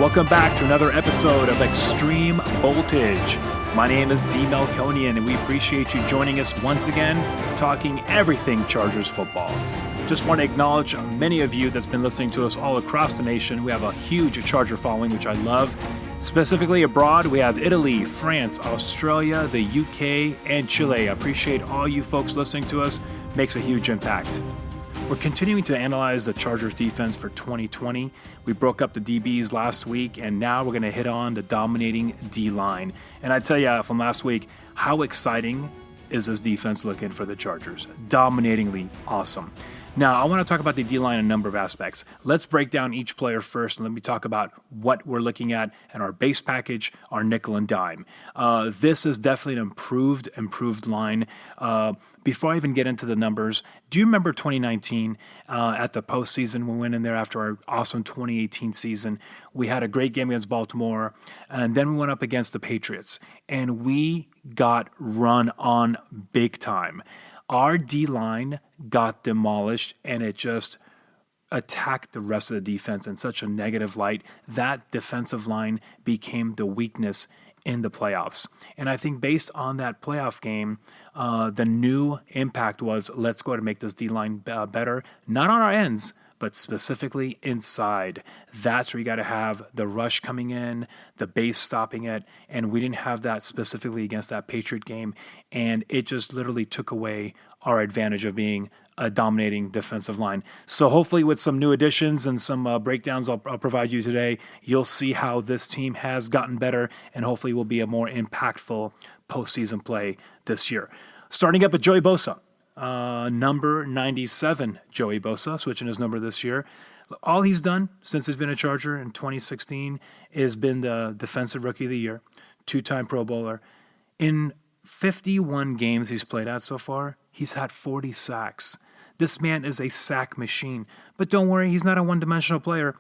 Welcome back to another episode of Extreme Voltage. My name is D. Melkonian, and we appreciate you joining us once again, talking everything Chargers football. Just want to acknowledge many of you that's been listening to us all across the nation. We have a huge Charger following, which I love. Specifically abroad, we have Italy, France, Australia, the UK, and Chile. I appreciate all you folks listening to us. Makes a huge impact. We're continuing to analyze the Chargers defense for 2020. We broke up the DBs last week, and now we're going to hit on the dominating D-line. And I tell you from last week, how exciting is this defense looking for the Chargers? Dominatingly awesome. Now, I want to talk about the D-line in a number of aspects. Let's break down each player first, and let me talk about what we're looking at in our base package, our nickel and dime. This is definitely an improved line. Before I even get into the numbers, do you remember 2019 at the postseason? We went in there after our awesome 2018 season. We had a great game against Baltimore, and then we went up against the Patriots, and we got run on big time. Our D-line got demolished, and it just attacked the rest of the defense in such a negative light. That defensive line became the weakness in the playoffs. And I think based on that playoff game, the new impact was, let's go to make this D-line better, not on our ends, but specifically inside. That's where you got to have the rush coming in, the base stopping it, and we didn't have that specifically against that Patriot game, and it just literally took away our advantage of being a dominating defensive line. So hopefully with some new additions and some breakdowns I'll provide you today, you'll see how this team has gotten better and hopefully will be a more impactful postseason play this year. Starting up with Joey Bosa. Number 97, Joey Bosa, switching his number this year. All he's done since he's been a Charger in 2016 is been the Defensive Rookie of the Year, two-time Pro Bowler. In 51 games he's played at so far, he's had 40 sacks. This man is a sack machine. But don't worry, he's not a one-dimensional player.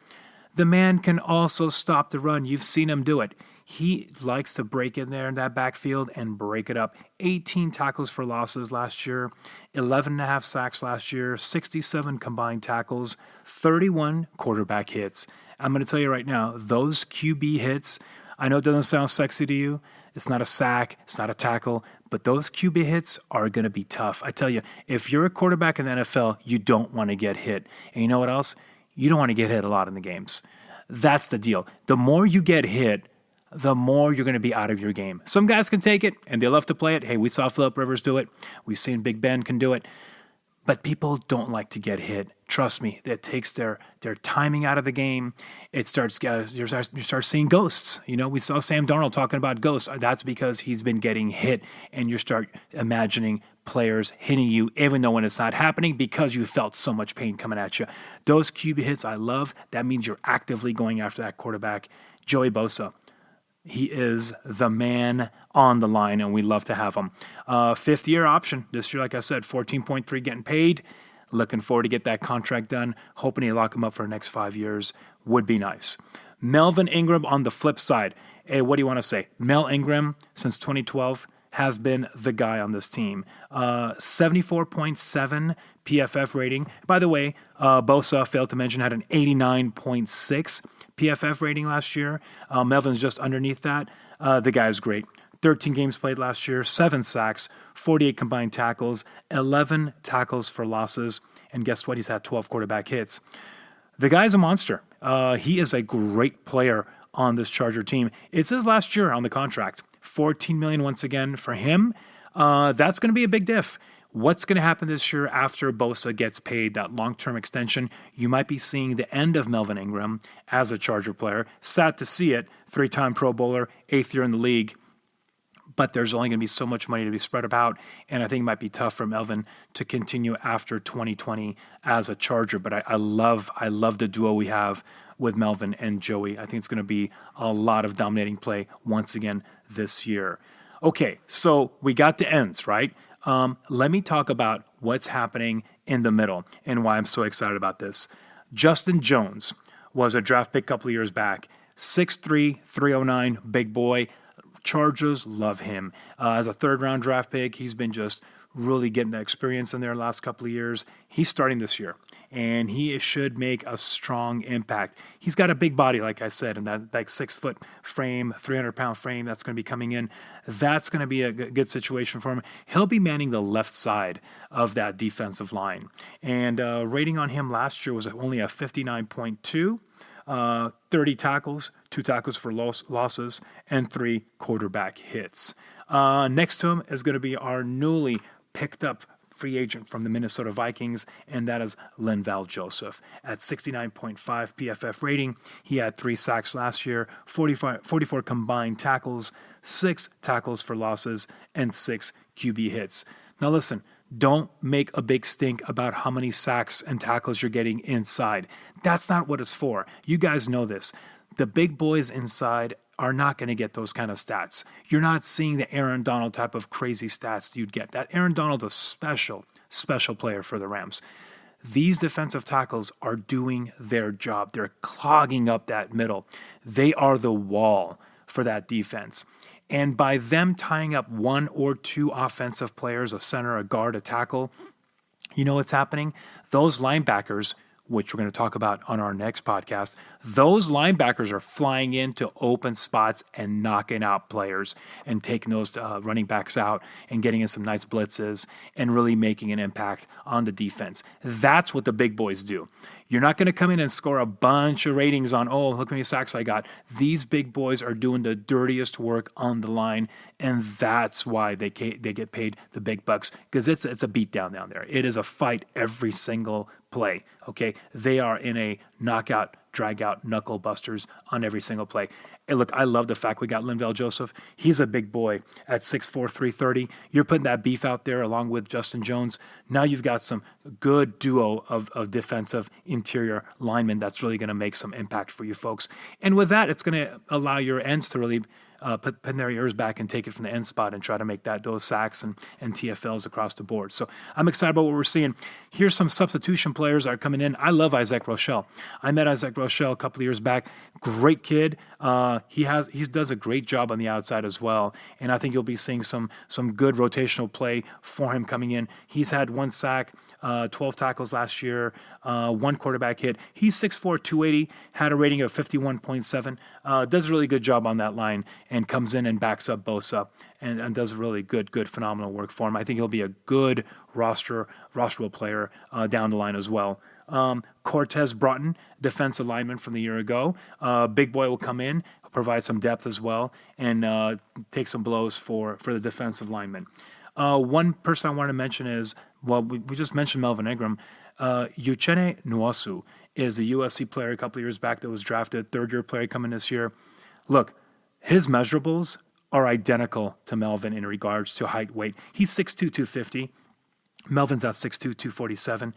The man can also stop the run. You've seen him do it. He likes to break in there in that backfield and break it up. 18 tackles for losses last year, 11.5 sacks last year, 67 combined tackles, 31 quarterback hits. I'm going to tell you right now, those QB hits, I know it doesn't sound sexy to you. It's not a sack, it's not a tackle, but those QB hits are going to be tough. I tell you, if you're a quarterback in the NFL, you don't want to get hit. And you know what else? You don't want to get hit a lot in the games. That's the deal. The more you get hit, the more you're going to be out of your game. Some guys can take it, and they love to play it. Hey, we saw Phillip Rivers do it. We've seen Big Ben can do it. But people don't like to get hit. Trust me, it takes their timing out of the game. It starts you start seeing ghosts. You know, we saw Sam Darnold talking about ghosts. That's because he's been getting hit, and you start imagining players hitting you, even though when it's not happening, because you felt so much pain coming at you. Those QB hits I love. That means you're actively going after that quarterback. Joey Bosa. He is the man on the line, and we love to have him. Fifth-year option this year, like I said, 14.3 getting paid. Looking forward to get that contract done. Hoping to lock him up for the next 5 years would be nice. Melvin Ingram on the flip side. Hey, what do you want to say? Mel Ingram, since 2012, has been the guy on this team. 74.7 PFF rating. By the way, Bosa, failed to mention, had an 89.6 PFF rating last year. Melvin's just underneath that. The guy's great. 13 games played last year, 7 sacks, 48 combined tackles, 11 tackles for losses, and guess what? He's had 12 quarterback hits. The guy's a monster. He is a great player on this Charger team. It's his last year on the contract. $14 million once again for him. That's going to be a big diff. What's going to happen this year after Bosa gets paid that long-term extension? You might be seeing the end of Melvin Ingram as a Charger player. Sad to see it. 3-time Pro Bowler, 8th year in the league. But there's only going to be so much money to be spread about, and I think it might be tough for Melvin to continue after 2020 as a Charger. But I love the duo we have with Melvin and Joey. I think it's going to be a lot of dominating play once again this year. Okay, so we got the ends, right? Let me talk about what's happening in the middle and why I'm so excited about this. Justin Jones was a draft pick a couple of years back. 6'3", 309, big boy. Chargers love him. As a third-round draft pick, he's been just really getting the experience in there the last couple of years. He's starting this year. and he should make a strong impact. He's got a big body, like I said, and that like 6-foot frame, 300-pound frame that's going to be coming in. That's going to be a good situation for him. He'll be manning the left side of that defensive line, and rating on him last year was only a 59.2. 30 tackles, 2 tackles for losses, and 3 quarterback hits. Next to him is going to be our newly picked up free agent from the Minnesota Vikings, and that is Linval Joseph. At 69.5 PFF rating, he had 3 sacks last year, 44 combined tackles, 6 tackles for losses, and 6 QB hits. Now listen, don't make a big stink about how many sacks and tackles you're getting inside. That's not what it's for. You guys know this. The big boys inside are not going to get those kind of stats. You're not seeing the Aaron Donald type of crazy stats you'd get. That Aaron Donald's a special player for the Rams. These defensive tackles are doing their job. They're clogging up that middle. They are the wall for that defense. And by them tying up 1 or 2 offensive players, a center, a guard, a tackle, you know what's happening? Those linebackers, which we're going to talk about on our next podcast, those linebackers are flying into open spots and knocking out players and taking those running backs out and getting in some nice blitzes and really making an impact on the defense. That's what the big boys do. You're not going to come in and score a bunch of ratings on, oh, look how many sacks I got. These big boys are doing the dirtiest work on the line, and that's why they get paid the big bucks, because it's a beatdown down there. It is a fight every single play, okay? They are in a knockout, drag-out, knuckle busters on every single play. Hey, look, I love the fact we got Linval Joseph. He's a big boy at 6'4", 330. You're putting that beef out there along with Justin Jones. Now you've got some good duo of defensive interior linemen that's really going to make some impact for you folks. And with that, it's going to allow your ends to really put their ears back and take it from the end spot and try to make those sacks and TFLs across the board. So I'm excited about what we're seeing. Here's some substitution players that are coming in. I love Isaac Rochelle. I met Isaac Rochelle a couple of years back. Great kid. He does a great job on the outside as well. And I think you'll be seeing some good rotational play for him coming in. He's had 1 sack, 12 tackles last year, 1 quarterback hit. He's 6'4", 280, had a rating of 51.7. Does a really good job on that line and comes in and backs up Bosa and does really good, phenomenal work for him. I think he'll be a good rosterable player down the line as well. Cortez Broughton, defensive lineman from the year ago. Big boy will come in, provide some depth as well, and take some blows for the defensive lineman. One person I want to mention is, well, we just mentioned Melvin Ingram. Uchenna Nwosu is a USC player a couple of years back that was drafted, third-year player coming this year. Look, his measurables are identical to Melvin in regards to height, weight. He's 6'2", 250. Melvin's at 6'2", 247.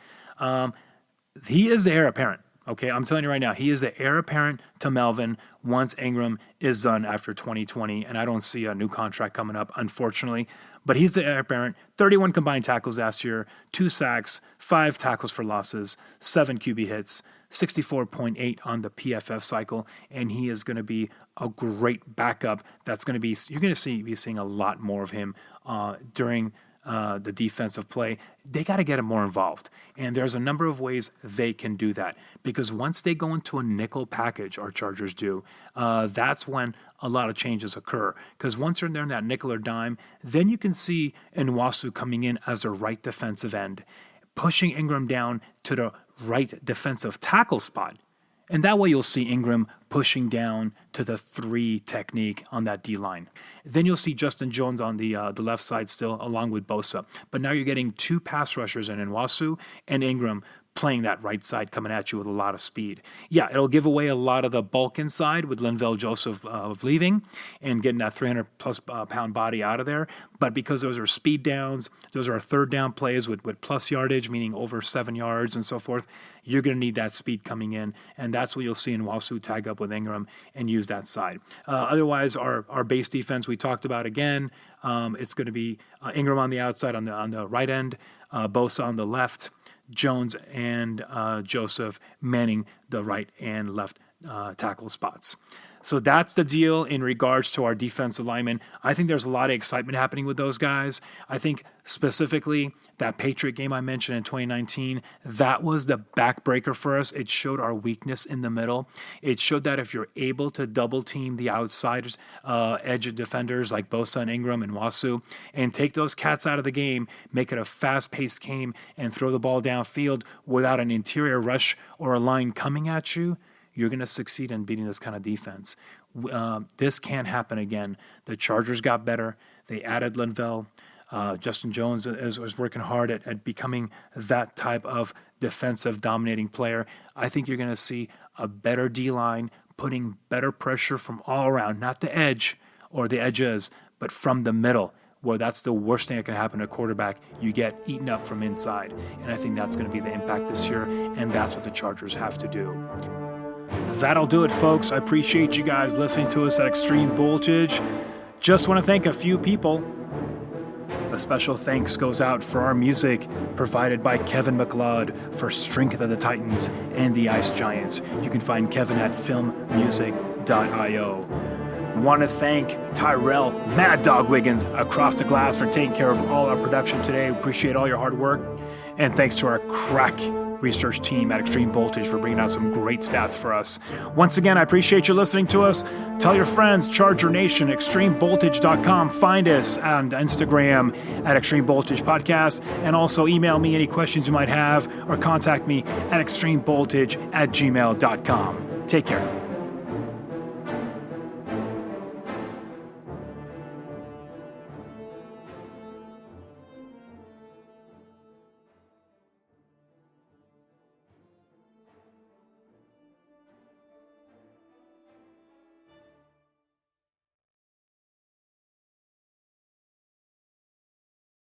He is the heir apparent. Okay, I'm telling you right now, he is the heir apparent to Melvin once Ingram is done after 2020, and I don't see a new contract coming up, unfortunately. But he's the heir apparent. 31 combined tackles last year, 2 sacks, 5 tackles for losses, 7 QB hits, 64.8 on the PFF cycle, and he is going to be a great backup. You're going to be seeing a lot more of him during the defensive play. They got to get him more involved. And there's a number of ways they can do that. Because once they go into a nickel package, our Chargers do, that's when a lot of changes occur. Because once they're there in that nickel or dime, then you can see Nwosu coming in as a right defensive end, pushing Ingram down to the right defensive tackle spot. And that way you'll see Ingram pushing down to the 3 technique on that D-line. Then you'll see Justin Jones on the left side still, along with Bosa. But now you're getting 2 pass rushers in Nwosu and Ingram playing that right side, coming at you with a lot of speed. Yeah, it'll give away a lot of the bulk inside with Linval Joseph leaving and getting that 300-plus pound body out of there. But because those are speed downs, those are third down plays with plus yardage, meaning over 7 yards and so forth, you're going to need that speed coming in, and that's what you'll see in Nwosu tag up with Ingram and use that side. Otherwise, our base defense we talked about again. It's going to be Ingram on the outside on the right end, Bosa on the left, Jones and Joseph manning the right and left tackle spots. So that's the deal in regards to our defensive linemen. I think there's a lot of excitement happening with those guys. I think specifically that Patriot game I mentioned in 2019, that was the backbreaker for us. It showed our weakness in the middle. It showed that if you're able to double team the outside edge defenders like Bosa and Ingram and Wasu and take those cats out of the game, make it a fast-paced game, and throw the ball downfield without an interior rush or a line coming at you, you're going to succeed in beating this kind of defense. This can't happen again. The Chargers got better. They added Linval. Justin Jones is working hard at becoming that type of defensive dominating player. I think you're going to see a better D-line, putting better pressure from all around, not the edge or the edges, but from the middle, where that's the worst thing that can happen to a quarterback. You get eaten up from inside. And I think that's going to be the impact this year, and that's what the Chargers have to do. That'll do it, folks. I appreciate you guys listening to us at Extreme Voltage. Just want to thank a few people. A special thanks goes out for our music provided by Kevin MacLeod for Strength of the Titans and the Ice Giants. You can find Kevin at filmmusic.io. Want to thank Tyrell Mad Dog Wiggins across the glass for taking care of all our production today. Appreciate all your hard work. And thanks to our crack research team at Extreme Voltage for bringing out some great stats for us. Once again, I appreciate you listening to us. Tell your friends, Charger Nation, extremevoltage.com. Find us on Instagram at Extreme Voltage Podcast, and also email me any questions you might have or contact me at extremevoltage@gmail.com. Take care.